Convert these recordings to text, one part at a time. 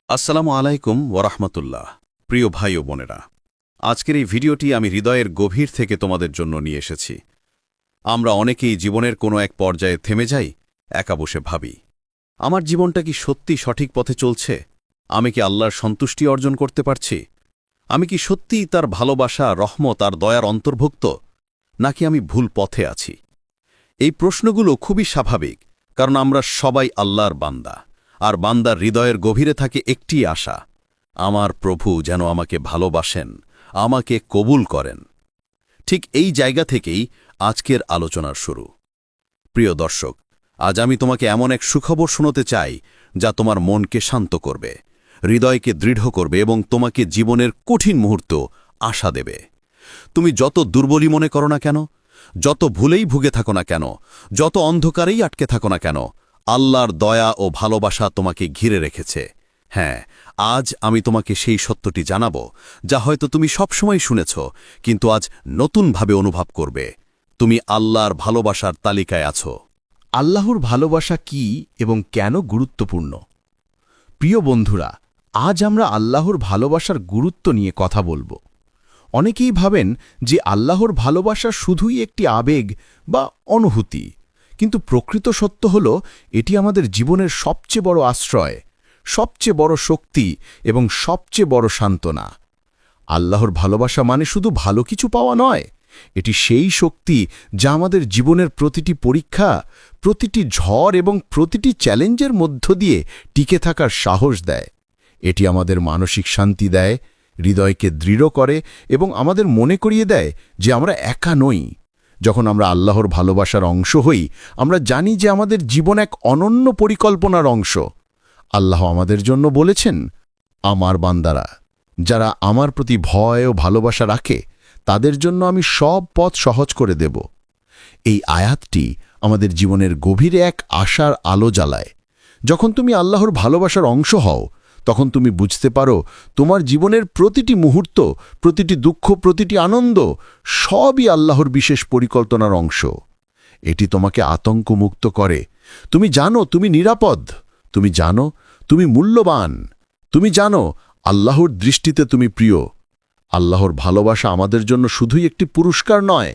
আসসালামু আলাইকুম ওয়ারাহমাতুল্লাহ। প্রিয় ভাই ও বোনেরা, আজকের এই ভিডিওটি আমি হৃদয়ের গভীর থেকে তোমাদের জন্য নিয়ে এসেছি। আমরা অনেকেই জীবনের কোনো এক পর্যায়ে থেমে যাই, একা বসে ভাবি, আমার জীবনটা কি সত্যি সঠিক পথে চলছে? আমি কি আল্লাহর সন্তুষ্টি অর্জন করতে পারছি? আমি কি সত্যিই তার ভালোবাসা, রহমত আর দয়ার অন্তর্ভুক্ত, নাকি আমি ভুল পথে আছি? এই প্রশ্নগুলো খুবই স্বাভাবিক, কারণ আমরা সবাই আল্লাহর বান্দা, আর বান্দার হৃদয়ের গভীরে থাকে একটি আশা, আমার প্রভু যেন আমাকে ভালোবাসেন, আমাকে কবুল করেন। ঠিক এই জায়গা থেকেই আজকের আলোচনার শুরু। প্রিয় দর্শক, আজ আমি তোমাকে এমন এক সুখবর শোনাতে চাই যা তোমার মনকে শান্ত করবে, হৃদয়কে দৃঢ় করবে এবং তোমাকে জীবনের কঠিন মুহূর্ত আশা দেবে। তুমি যত দুর্বলই মনে করো না কেন, যত ভুলেই ভুগে থাকো না কেন, যত অন্ধকারেই আটকে থাকো না কেন, আল্লাহর দয়া ও ভালোবাসা তোমাকে ঘিরে রেখেছে। হ্যাঁ, আজ আমি তোমাকে সেই সত্যটি জানাবো যা হয়তো তুমি সবসময় শুনেছ, কিন্তু আজ নতুনভাবে অনুভব করবে। তুমি আল্লাহর ভালোবাসার তালিকায় আছো। আল্লাহর ভালোবাসা কি এবং কেন গুরুত্বপূর্ণ? প্রিয় বন্ধুরা, আজ আমরা আল্লাহর ভালোবাসার গুরুত্ব নিয়ে কথা বলবো। অনেকেই ভাবেন যে আল্লাহর ভালোবাসা শুধুই একটি আবেগ বা অনুভূতি, কিন্তু প্রকৃত সত্য হল এটি আমাদের জীবনের সবচেয়ে বড় আশ্রয়, সবচেয়ে বড় শক্তি এবং সবচেয়ে বড় সান্ত্বনা। আল্লাহর ভালোবাসা মানে শুধু ভালো কিছু পাওয়া নয়, এটি সেই শক্তি যা আমাদের জীবনের প্রতিটি পরীক্ষা, প্রতিটি ঝড় এবং প্রতিটি চ্যালেঞ্জের মধ্য দিয়ে টিকে থাকার সাহস দেয়। এটি আমাদের মানসিক শান্তি দেয়, হৃদয়কে দৃঢ় করে এবং আমাদের মনে করিয়ে দেয় যে আমরা একা নই। যখন আমরা আল্লাহর ভালোবাসার অংশ হই, আমরা জানি যে আমাদের জীবন এক অনন্য পরিকল্পনার অংশ। আল্লাহ আমাদের জন্য বলেছেন, আমার বান্দারা যারা আমার প্রতি ভয় ও ভালোবাসা রাখে, তাদের জন্য আমি সব পথ সহজ করে দেব। এই আয়াতটি আমাদের জীবনের গভীরে এক আশার আলো জ্বালায়। যখন তুমি আল্লাহর ভালোবাসার অংশ হও, তখন তুমি বুঝতে পারো তোমার জীবনের প্রতিটি মুহূর্ত, প্রতিটি দুঃখ, প্রতিটি আনন্দ সবই আল্লাহর বিশেষ পরিকল্পনার অংশ। এটি তোমাকে আতঙ্কমুক্ত করে। তুমি জানো তুমি নিরাপদ, তুমি জানো তুমি মূল্যবান, তুমি জানো আল্লাহর দৃষ্টিতে তুমি প্রিয়। আল্লাহর ভালোবাসা আমাদের জন্য শুধুই একটি পুরস্কার নয়,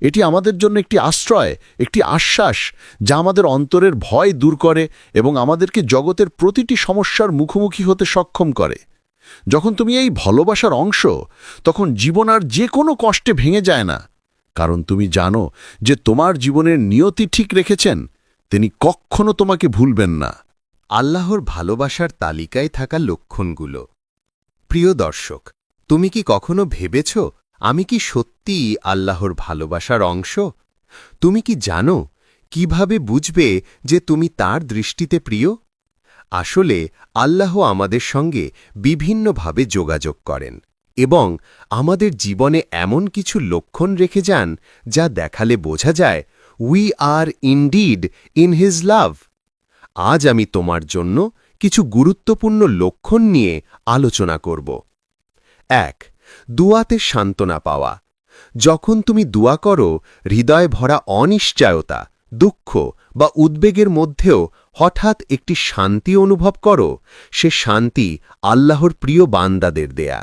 এটি আমাদের জন্য একটি আশ্রয়, একটি আশ্বাস যা আমাদের অন্তরের ভয় দূর করে এবং আমাদেরকে জগতের প্রতিটি সমস্যার মুখোমুখি হতে সক্ষম করে। যখন তুমি এই ভালোবাসার অংশ, তখন জীবন আর যে কোনো কষ্টে ভেঙে যায় না, কারণ তুমি জানো যে তোমার জীবনের নিয়তি ঠিক রেখেছেন, তিনি কখনো তোমাকে ভুলবেন না। আল্লাহর ভালোবাসার তালিকায় থাকা লক্ষণগুলো। প্রিয় দর্শক, তুমি কি কখনো ভেবেছ আমি কি সত্যিই আল্লাহর ভালোবাসার অংশ? তুমি কি জানো কিভাবে বুঝবে যে তুমি তার দৃষ্টিতে প্রিয়? আসলে আল্লাহ আমাদের সঙ্গে বিভিন্নভাবে যোগাযোগ করেন এবং আমাদের জীবনে এমন কিছু লক্ষণ রেখে যান যা দেখালে বোঝা যায় we are indeed in his love. আজ আমি তোমার জন্য কিছু গুরুত্বপূর্ণ লক্ষণ নিয়ে আলোচনা করব। ১. দুয়াতে সান্ত্বনা পাওয়া। যখন তুমি দুয়া করো, হৃদয় ভরা অনিশ্চয়তা, দুঃখ বা উদ্বেগের মধ্যেও হঠাৎ একটি শান্তি অনুভব করো, সে শান্তি আল্লাহর প্রিয় বান্দাদের দেয়া।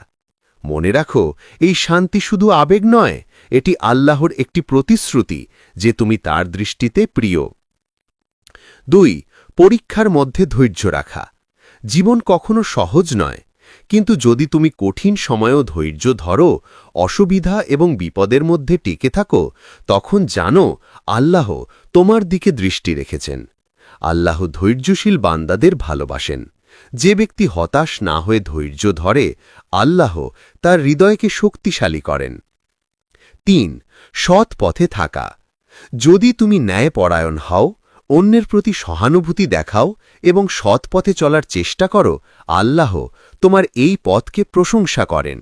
মনে রাখো, এই শান্তি শুধু আবেগ নয়, এটি আল্লাহর একটি প্রতিশ্রুতি যে তুমি তার দৃষ্টিতে প্রিয়। ২. পরীক্ষার মধ্যে ধৈর্য রাখা। জীবন কখনো সহজ নয়, কিন্তু যদি তুমি কঠিন সময়েও ধৈর্য ধরো, অসুবিধা এবং বিপদের মধ্যে টিকে থাকো, তখন জানো আল্লাহ তোমার দিকে দৃষ্টি রেখেছেন। আল্লাহ ধৈর্যশীল বান্দাদের ভালোবাসেন। যে ব্যক্তি হতাশ না হয়ে ধৈর্য ধরে, আল্লাহ তার হৃদয়কে শক্তিশালী করেন। ৩. সৎ পথে থাকা। যদি তুমি ন্যায়পরায়ণ হও, অন্যের প্রতি সহানুভূতি দেখাও এবং সৎ পথে চলার চেষ্টা করো, আল্লাহ তোমার এই পথকে প্রশংসা করেন।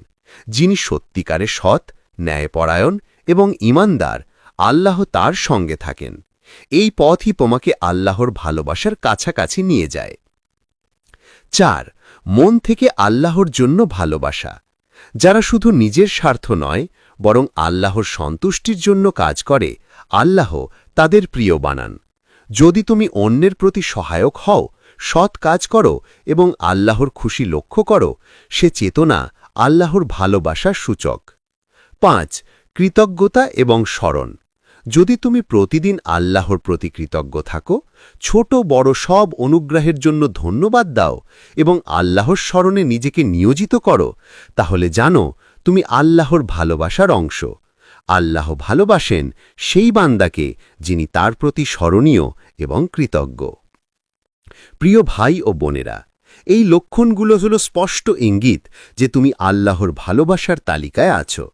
যিনি সত্যিকারে সৎ, ন্যায়পরায়ণ এবং ঈমানদার, আল্লাহ তার সঙ্গে থাকেন। এই পথই তোমাকে আল্লাহর ভালোবাসার কাছাকাছি নিয়ে যায়। ৪. মন থেকে আল্লাহর জন্য ভালোবাসা। যারা শুধু নিজের স্বার্থ নয়, বরং আল্লাহর সন্তুষ্টির জন্য কাজ করে, আল্লাহ তাদের প্রিয় বানান। যদি তুমি অন্যের প্রতি সহায়ক হও, সৎ কাজ করো এবং আল্লাহর খুশি লক্ষ্য করো, সে চেতনা আল্লাহর ভালোবাসার সূচক। 5. কৃতজ্ঞতা এবং স্মরণ। যদি তুমি প্রতিদিন আল্লাহর প্রতি কৃতজ্ঞ থাকো, ছোট বড় সব অনুগ্রহের জন্য ধন্যবাদ দাও এবং আল্লাহর স্মরণে নিজেকে নিয়োজিত করো, তাহলে জানো তুমি আল্লাহর ভালোবাসার অংশ। আল্লাহ ভালোবাসেন সেই বান্দাকে যিনি তার প্রতি স্মরণীয় এবং কৃতজ্ঞ। প্রিয় ভাই ও বোনেরা, এই লক্ষণগুলো হলো স্পষ্ট ইঙ্গিত যে তুমি আল্লাহর ভালোবাসার তালিকায় আছো।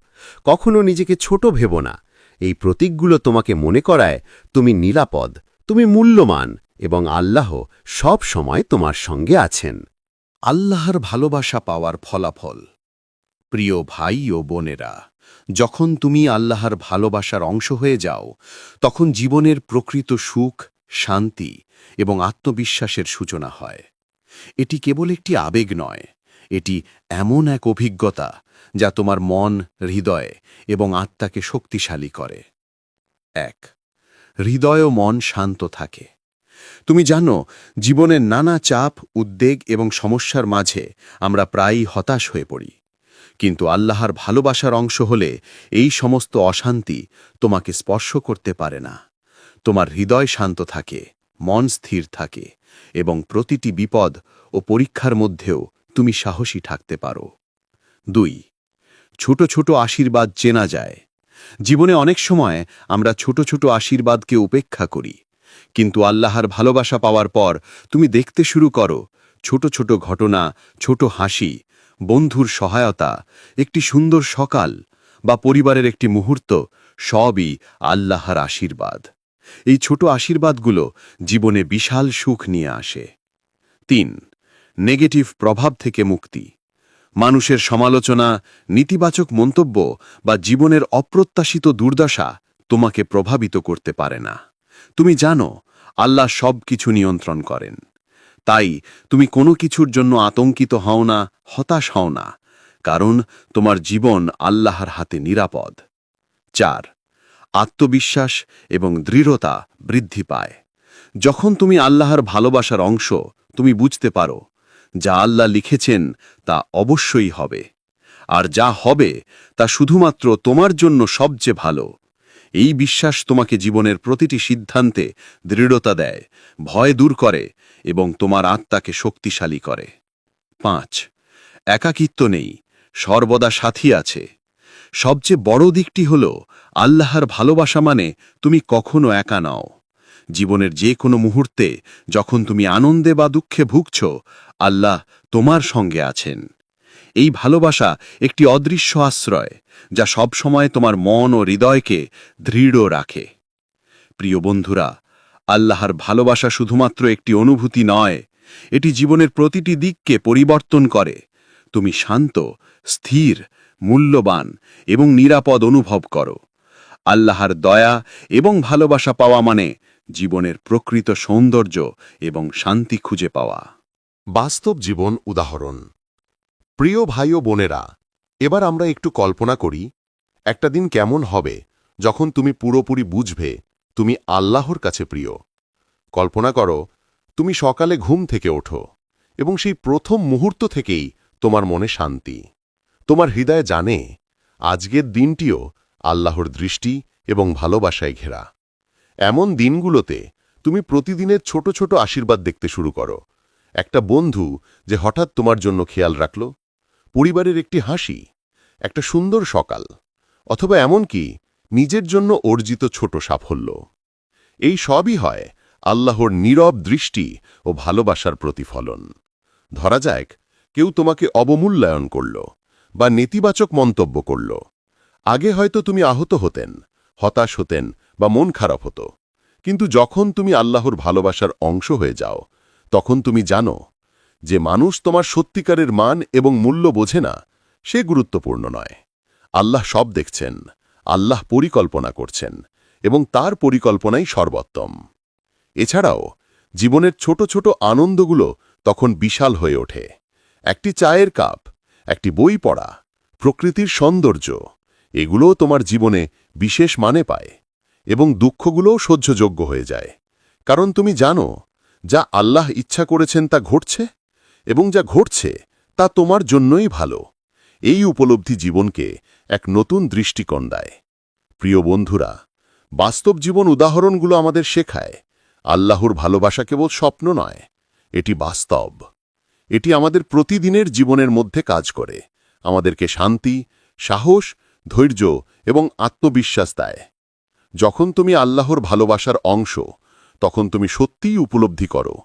কখনো নিজেকে ছোট ভেবো না। এই প্রতীকগুলো তোমাকে মনে করায় তুমি নিরাপদ, তুমি মূল্যবান এবং আল্লাহ সব সময় তোমার সঙ্গে আছেন। আল্লাহর ভালোবাসা পাওয়ার ফলাফল। প্রিয় ভাই ও বোনেরা, যখন তুমি আল্লাহর ভালোবাসার অংশ হয়ে যাও, তখন জীবনের প্রকৃত সুখ, শান্তি এবং আত্মবিশ্বাসের সূচনা হয়। এটি কেবল একটি আবেগ নয়, এটি এমন এক অভিজ্ঞতা যা তোমার মন, হৃদয় এবং আত্মাকে শক্তিশালী করে। 1. হৃদয় ও মন শান্ত থাকে। তুমি জানো, জীবনের নানা চাপ, উদ্বেগ এবং সমস্যার মাঝে আমরা প্রায়ই হতাশ হয়ে পড়ি। কিন্তু আল্লাহর ভালোবাসার অংশ হলে এই সমস্ত অশান্তি তোমাকে স্পর্শ করতে পারে না। তোমার হৃদয় শান্ত থাকে, মন স্থির থাকে এবং প্রতিটি বিপদ ও পরীক্ষার মধ্যেও তুমি সাহসী থাকতে পারো। 2. ছোট ছোট আশীর্বাদ চেনা যায়। জীবনে অনেক সময় আমরা ছোট ছোট আশীর্বাদকে উপেক্ষা করি, কিন্তু আল্লাহর ভালোবাসা পাওয়ার পর তুমি দেখতে শুরু করো ছোট ছোট ঘটনা, ছোট হাসি, বন্ধুর সহায়তা, একটি সুন্দর সকাল বা পরিবারের একটি মুহূর্ত সবই আল্লাহর আশীর্বাদ। এই ছোট আশীর্বাদগুলো জীবনে বিশাল সুখ নিয়ে আসে। 3. নেগেটিভ প্রভাব থেকে মুক্তি। মানুষের সমালোচনা, নেতিবাচক মন্তব্য বা জীবনের অপ্রত্যাশিত দুর্দশা তোমাকে প্রভাবিত করতে পারে না। তুমি জানো আল্লাহ সব কিছু নিয়ন্ত্রণ করেন। তাই তুমি কোনো কিছুর জন্য আতঙ্কিত হও না, হতাশ হও না, কারণ তোমার জীবন আল্লাহর হাতে নিরাপদ। 4. আত্মবিশ্বাস এবং দৃঢ়তা বৃদ্ধি পায়। যখন তুমি আল্লাহর ভালোবাসার অংশ, তুমি বুঝতে পারো যা আল্লাহ লিখেছেন তা অবশ্যই হবে, আর যা হবে তা শুধুমাত্র তোমার জন্য সবচেয়ে ভালো। এই বিশ্বাস তোমাকে জীবনের প্রতিটি সিদ্ধান্তে দৃঢ়তা দেয়, ভয় দূর করে এবং তোমার আত্মাকে শক্তিশালী করে। 5. একাকিত্ব নেই, সর্বদা সাথী আছে। সবচেয়ে বড় দিকটি হল আল্লাহর ভালোবাসা মানে তুমি কখনো একা নাও। জীবনের যে কোনো মুহূর্তে যখন তুমি আনন্দে বা দুঃখে ভুগছ, আল্লাহ তোমার সঙ্গে আছেন। এই ভালোবাসা একটি অদৃশ্য আশ্রয় যা সব সময় তোমার মন ও হৃদয়কে দৃঢ় রাখে। প্রিয় বন্ধুরা, আল্লাহর ভালোবাসা শুধুমাত্র একটি অনুভূতি নয়, এটি জীবনের প্রতিটি দিককে পরিবর্তন করে। তুমি শান্ত, স্থির, মূল্যবান এবং নিরাপদ অনুভব করো। আল্লাহর দয়া এবং ভালোবাসা পাওয়া মানে জীবনের প্রকৃত সৌন্দর্য এবং শান্তি খুঁজে পাওয়া। বাস্তব জীবন উদাহরণ। প্রিয় ভাই ও বোনেরা, এবার আমরা একটু কল্পনা করি একটা দিন কেমন হবে যখন তুমি পুরোপুরি বুঝবে তুমি আল্লাহর কাছে প্রিয়। কল্পনা করো তুমি সকালে ঘুম থেকে ওঠো এবং সেই প্রথম মুহূর্ত থেকেই তোমার মনে শান্তি। তোমার হৃদয় জানে আজকের দিনটিও আল্লাহর দৃষ্টি এবং ভালোবাসায় ঘেরা। এমন দিনগুলোতে তুমি প্রতিদিনের ছোট ছোট আশীর্বাদ দেখতে শুরু করো। একটা বন্ধু যে হঠাৎ তোমার জন্য খেয়াল রাখল, পরিবারের একটি হাসি, একটা সুন্দর সকাল, অথবা এমনকি নিজের জন্য অর্জিত ছোট সাফল্য। এই সবই হয় আল্লাহর নীরব দৃষ্টি ও ভালোবাসার প্রতিফলন। ধরা যাক কেউ তোমাকে অবমূল্যায়ন করল বা নেতিবাচক মন্তব্য করল। আগে হয়তো তুমি আহত হতেন, হতাশ হতেন বা মন খারাপ হতো, কিন্তু যখন তুমি আল্লাহর ভালোবাসার অংশ হয়ে যাও, তখন তুমি জানো যে মানুষ তোমার সত্যিকারের মান এবং মূল্য বোঝে না, সে গুরুত্বপূর্ণ নয়। আল্লাহ সব দেখছেন, আল্লাহ পরিকল্পনা করছেন এবং তার পরিকল্পনাই সর্বোত্তম। এছাড়াও জীবনের ছোট ছোট আনন্দগুলো তখন বিশাল হয়ে ওঠে। একটি চায়ের কাপ, একটি বই পড়া, প্রকৃতির সৌন্দর্য, এগুলোও তোমার জীবনে বিশেষ মানে পায় এবং দুঃখগুলোও সহ্যযোগ্য হয়ে যায়, কারণ তুমি জানো যা আল্লাহ ইচ্ছা করেছেন তা ঘটছে এবং যা ঘটছে তা তোমার জন্যই ভালো। এই উপলব্ধি জীবনকে এক নতুন দৃষ্টিকোণ দেয়। প্রিয় বন্ধুরা, বাস্তব জীবন উদাহরণগুলো আমাদের শেখায় আল্লাহর ভালোবাসা কেবল স্বপ্ন নয়, এটি বাস্তব। এটি আমাদের প্রতিদিনের জীবনের মধ্যে কাজ করে, আমাদেরকে শান্তি, সাহস, ধৈর্য এবং আত্মবিশ্বাস দেয়। যখন তুমি আল্লাহর ভালোবাসার অংশ, তখন তুমি সত্যিই উপলব্ধি করো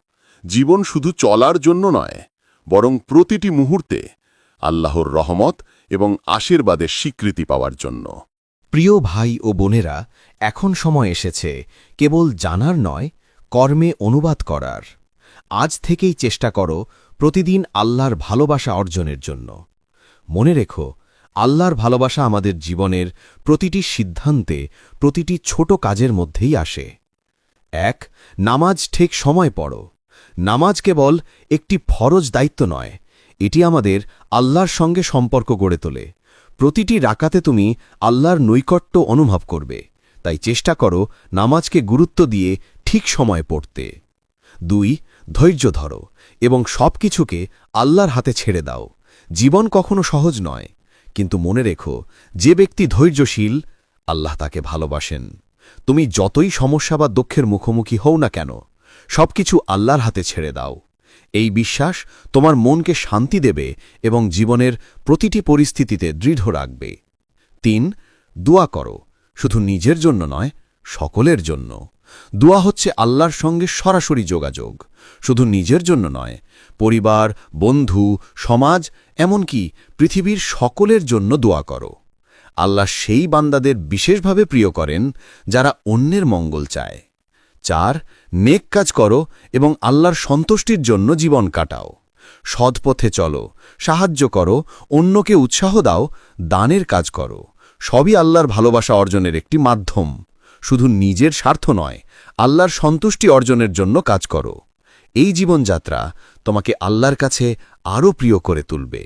জীবন শুধু চলার জন্য নয়, বরং প্রতিটি মুহূর্তে আল্লাহর রহমত এবং আশীর্বাদের স্বীকৃতি পাওয়ার জন্য। প্রিয় ভাই ও বোনেরা, এখন সময় এসেছে কেবল জানার নয়, কর্মে অনুবাদ করার। আজ থেকেই চেষ্টা করো প্রতিদিন আল্লাহর ভালোবাসা অর্জনের জন্য। মনে রেখো, আল্লাহর ভালোবাসা আমাদের জীবনের প্রতিটি সিদ্ধান্তে, প্রতিটি ছোট কাজের মধ্যেই আসে। ১. নামাজ ঠিক সময় পড়ো। নামাজ কেবল একটি ফরজ দায়িত্ব নয়, এটি আমাদের আল্লাহর সঙ্গে সম্পর্ক গড়ে তোলে। প্রতিটি রাকাতে তুমি আল্লাহর নৈকট্য অনুভব করবে, তাই চেষ্টা করো নামাজকে গুরুত্ব দিয়ে ঠিক সময়ে পড়তে। ২. ধৈর্য ধরো এবং সব কিছুকে আল্লাহর হাতে ছেড়ে দাও। জীবন কখনো সহজ নয়, কিন্তু মনে রেখো, যে ব্যক্তি ধৈর্যশীল, আল্লাহ তাকে ভালোবাসেন। তুমি যতই সমস্যা বা দুঃখের মুখোমুখি হও না কেন, সবকিছু আল্লাহর হাতে ছেড়ে দাও। এই বিশ্বাস তোমার মনকে শান্তি দেবে এবং জীবনের প্রতিটি পরিস্থিতিতে দৃঢ় রাখবে। ৩. দোয়া করো, শুধু নিজের জন্য নয়, সকলের জন্য। দোয়া হচ্ছে আল্লাহর সঙ্গে সরাসরি যোগাযোগ। শুধু নিজের জন্য নয়, পরিবার, বন্ধু, সমাজ, এমনকি পৃথিবীর সকলের জন্য দোয়া করো। আল্লাহ সেই বান্দাদের বিশেষভাবে প্রিয় করেন যারা অন্যের মঙ্গল চায়। ৪. নেক কাজ করো এবং আল্লাহর সন্তুষ্টির জন্য জীবন কাটাও। সৎ পথে চলো, সাহায্য করো, অন্যকে উৎসাহ দাও, দানের কাজ করো। সবই আল্লাহর ভালোবাসা অর্জনের একটি মাধ্যম। শুধু নিজের স্বার্থ নয়, আল্লাহর সন্তুষ্টি অর্জনের জন্য কাজ করো। এই জীবনযাত্রা তোমাকে আল্লাহর কাছে আরও প্রিয় করে তুলবে।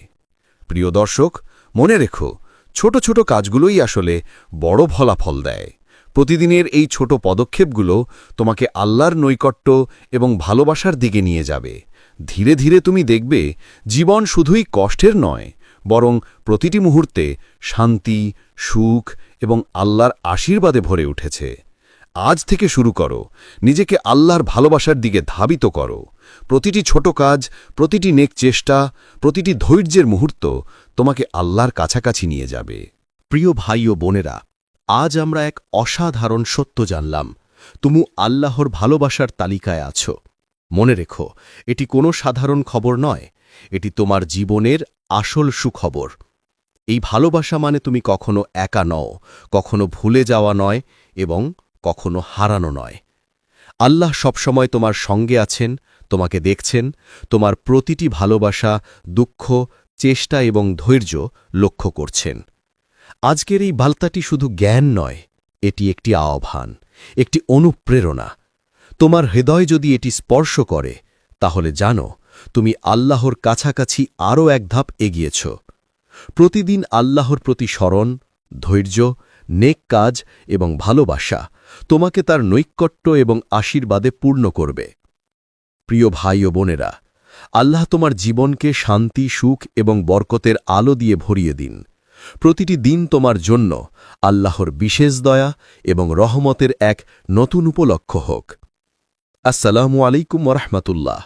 প্রিয় দর্শক, মনে রেখো, ছোট ছোট কাজগুলোই আসলে বড় ফলাফল দেয়। প্রতিদিনের এই ছোট পদক্ষেপগুলো তোমাকে আল্লাহর নৈকট্য এবং ভালোবাসার দিকে নিয়ে যাবে। ধীরে ধীরে তুমি দেখবে জীবন শুধুই কষ্টের নয়, বরং প্রতিটি মুহূর্তে শান্তি, সুখ এবং আল্লাহর আশীর্বাদে ভরে উঠেছে। আজ থেকে শুরু করো, নিজেকে আল্লাহর ভালোবাসার দিকে ধাবিত করো। প্রতিটি ছোট কাজ, প্রতিটি নেক চেষ্টা, প্রতিটি ধৈর্যের মুহূর্ত তোমাকে আল্লাহর কাছাকাছি নিয়ে যাবে। প্রিয় ভাই ও বোনেরা, আজ আমরা এক অসাধারণ সত্য জানলাম, তুমি আল্লাহর ভালোবাসার তালিকায় আছো। মনে রেখো, এটি কোনো সাধারণ খবর নয়, এটি তোমার জীবনের আসল সুখবর। এই ভালোবাসা মানে তুমি কখনো একা নও, কখনো ভুলে যাওয়া নয় এবং কখনো হারানো নয়। আল্লাহ সবসময় তোমার সঙ্গে আছেন, তোমাকে দেখছেন, তোমার প্রতিটি ভালোবাসা, দুঃখ, চেষ্টা এবং ধৈর্য লক্ষ্য করছেন। আজকের এই বার্তাটি শুধু জ্ঞান নয়, এটি একটি আহ্বান, একটি অনুপ্রেরণা। তোমার হৃদয় যদি এটি স্পর্শ করে, তাহলে জানো তুমি আল্লাহর কাছাকাছি আরও এক ধাপ এগিয়েছ। প্রতিদিন আল্লাহর প্রতি স্মরণ, ধৈর্য, নেক কাজ এবং ভালোবাসা তোমাকে তার নৈকট্য এবং আশীর্বাদে পূর্ণ করবে। প্রিয় ভাই ও বোনেরা, আল্লাহ তোমার জীবনকে শান্তি, সুখ এবং বরকতের আলো দিয়ে ভরিয়ে দিন। প্রতিটি দিন তোমার জন্য আল্লাহর বিশেষ দয়া এবং রহমতের এক নতুন উপলক্ষ হোক। আসসালামু আলাইকুম ওয়া রাহমাতুল্লাহ।